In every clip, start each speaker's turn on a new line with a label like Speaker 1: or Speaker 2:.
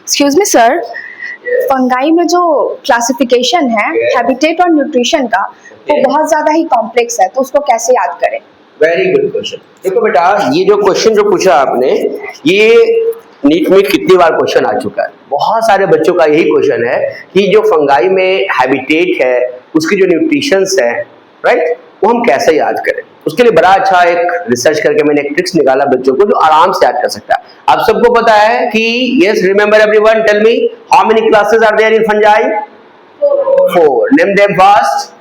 Speaker 1: Excuse me sir, fungi में जो classification है हैबिटेट और न्यूट्रिशन का, वो बहुत ज्यादा ही कॉम्प्लेक्स है, तो उसको कैसे याद करें?
Speaker 2: Very good question. देखो बेटा, ये जो क्वेश्चन जो पूछा आपने, ये नीट में कितनी बार क्वेश्चन आ चुका है। बहुत सारे बच्चों का यही क्वेश्चन है कि जो फंगाई में हैबिटेट है, उसकी जो न्यूट्रिशंस है, राइट, वो हम कैसे याद करें। उसके लिए बड़ा अच्छा एक रिसर्च करके मैंने एक ट्रिक्स निकाला बच्चों को, जो आराम से याद कर सकता है। आप सबको पता है कि yes, remember everyone, tell me how many classes are there in fungi? 4. Name them fast.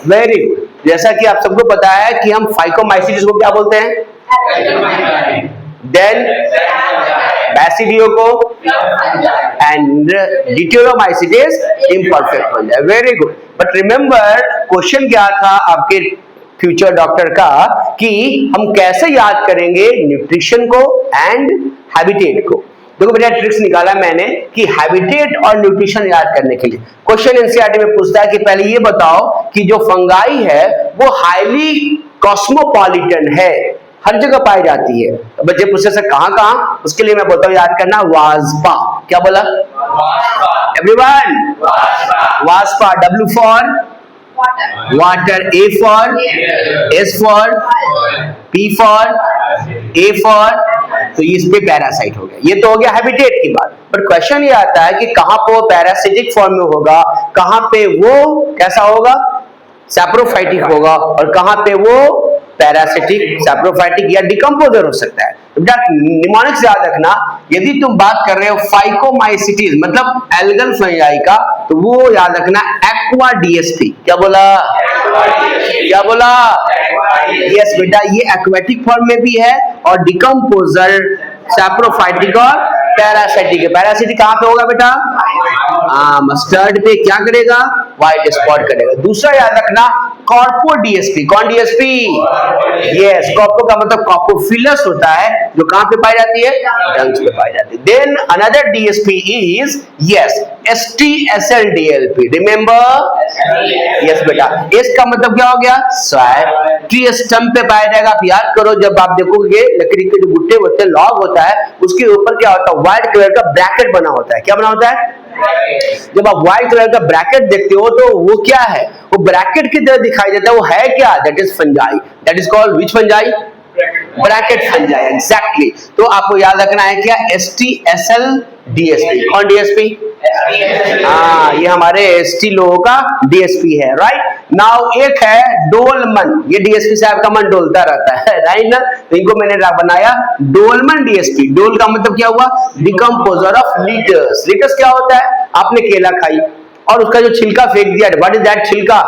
Speaker 2: Very good. जैसा कि आप सबको पता है कि हम फाइकोमाइसीट्स को क्या बोलते हैं? देन बैसिडियो को, and deuteromycetes imperfect fungi. Very good. But remember, question क्या था आपके फ्यूचर डॉक्टर का कि हम कैसे याद करेंगे न्यूट्रिशन को एंड हैबिटेट को। देखो बेटा, ट्रिक्स निकाला मैंने कि हैबिटेट और न्यूट्रिशन याद करने के लिए। क्वेश्चन एनसीईआरटी में पूछता है कि पहले ये बताओ कि जो फंगाई है वो हाईली कॉस्मोपॉलिटन है, हर जगह पाई जाती है। तो बच्चे पूछते से कहां, उसके लिए मैं बोलता हूं याद करना वास्पा। क्या बोला? एवरीवन, वास्पा। W for water, A for, S for, P for, A for, तो इस पे पैरासाइट हो गया। ये तो हो गया हैबिटेट की बात। पर क्वेश्चन ये आता है कि कहां पे वो पैरासिटिक फॉर्म में होगा, कहां पे वो कैसा होगा, सैप्रोफाइटिक होगा, और कहां पे वो पैरासिटिक, सैप्रोफाइटिक या डिकम्पोजर हो सकता है। बेटा निमोनिक्स याद रखना, यदि तुम बात कर रहे हो फाइकोमाइसीट्स मतलब एल्गल फंजाई का, तो वो याद रखना एक्वा डीएसपी। क्या बोला? क्या बोला? यस बेटा, ये एक्वेटिक फॉर्म में भी है और डिकम्पोजर, सैप्रोफाइटिक और पैरासिटिक है। पैरासिटिक कहां पे होगा बेटा? मस्टर्ड पे क्या करेगा? व्हाइट स्पॉट करेगा। दूसरा याद रखना कॉर्पो डीएसपी। कौन डीएसपी? यस, कॉर्पो का मतलब कॉर्पोफिलस होता है, जो कहां पे पाई जाती है? लंग्स पे पाई जाती है। Then another DSP is yes STSL DLP. Remember? Yes बेटा, एस का मतलब क्या हो गया? स्वायर। टी स्टम्प पे पाया जाएगा। आप याद करो, जब आप देखोगे लकड़ी के जो गुट्टे होते हैं, लॉग होता है, उसके ऊपर क्या होता है? व्हाइट कलर का ब्रैकेट बना होता है। क्या बना होता है? जब आप व्हाइट कलर का ब्रैकेट देखते हो तो वो क्या है? वो ब्रैकेट की तरह दिखाई देता है। वो है क्या? That is fungi. That is called which fungi? Bracket fungi. Exactly. तो आपको याद रखना है क्या? एसटीएसएल डीएसपी। कौन डीएसपी? ये हमारे एसटी लोगों का डीएसपी है, राइट। नाउ एक है डोलमन। ये डीएसपी से आपका मन डोलता रहता है, राइट ना। तो इनको मैंने बनाया डोलमन डीएसपी। डोल का मतलब क्या हुआ? Decomposer of litres. लीटर्स क्या होता है? आपने केला खाई और उसका जो छिलका फेंक दिया, व्हाट इज दैट छिलका?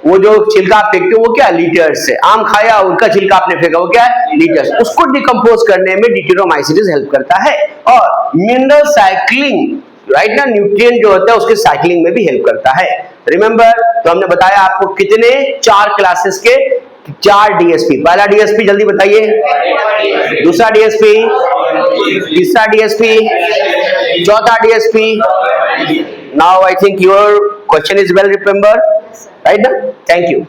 Speaker 2: वो जो छिलका आप फेंकते हो वो क्या? लीटर्स है। आम खाया, उनका छिलका आपने फेंका, वो क्या है? लीटर्स। उसको डिकम्पोज करने में डिटेरोमाइसीट्स हेल्प करता है। और मिनरल साइक्लिंग, राइट ना, न्यूट्रिएंट जो होता है उसके साइक्लिंग में भी हेल्प करता है। रिमेंबर, तो हमने बताया आपको कितने? 4 क्लासेस के 4 डीएसपी। पहला डीएसपी जल्दी बताइए, दूसरा डीएसपी, तीसरा डीएसपी, चौथा DSP. Now I think your question is well remember, right now? Thank you.